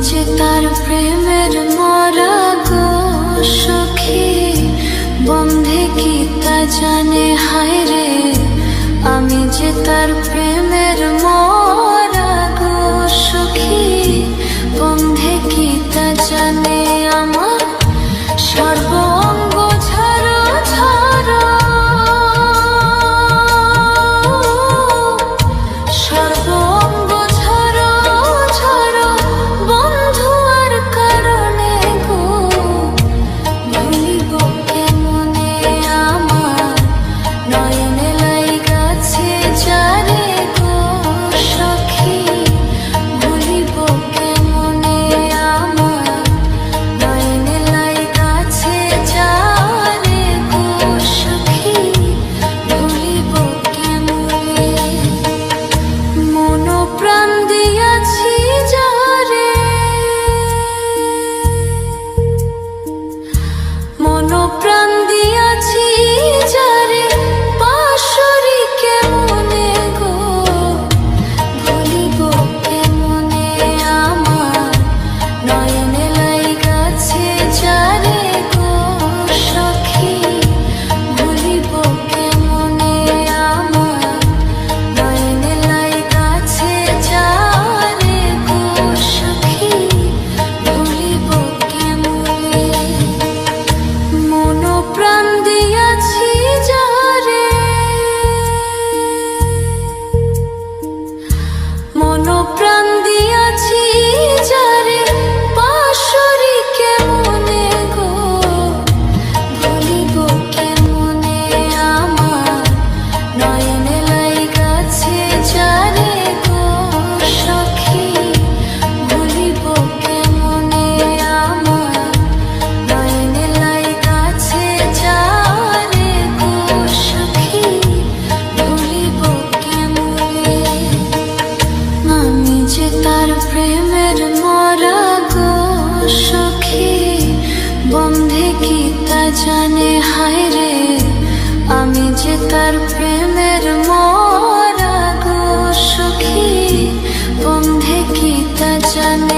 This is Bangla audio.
যে তার প্রেমের মরা গো সখী, বন্ধে কি তা জানে হায় রে। আমি যে তার প্রেমের মরা গো সখী, বন্ধে কি তা জানে। আমার সর্ব অঙ্গ ঝাড়ো ঝাড়ো, সর্ব অঙ্গ ঝাড়ো ঝাড়ো, বন্ধু আর কারণে গো ভুলিব কেমনে। আমার নয়নে লাইগাছে যারে গো সখী, ভুলিব কেমনে। আমার নয়নে লাইগাছে যারে গো সখী, ভুলিব কেমনে। মন প্রাণ দিয়াছি যারে, মন প্রাণ দিয়াছি যারে, পাশরি কেমনে গো ভুলিব কেমনে। আমার নয়নে লাইগাছে যারে গো সখী, ভুলিব কেমনে। আমার নয়নে লাইগাছে যারে গো সখী, ভুলিব কেমনে। মন প্রাণ দিয়াছি যারে, মন প্রাণ দিয়াছি যারে, পাশরি কেমনে গো ভুলিব কেমনে। আমার নয়নে লাইগাছে যারে গো সখী, ভুলিব কেমনে। আমার নয়নে লাইগাছে যারে গো সখী, ভুলিব কেমনে। আমি যে তার প্রেমের মরা গো সখী, বন্ধে কি তা জানে হায় রে। আমি যে তার প্রেমের মরা গো সখী, বন্ধে কি তা জানে।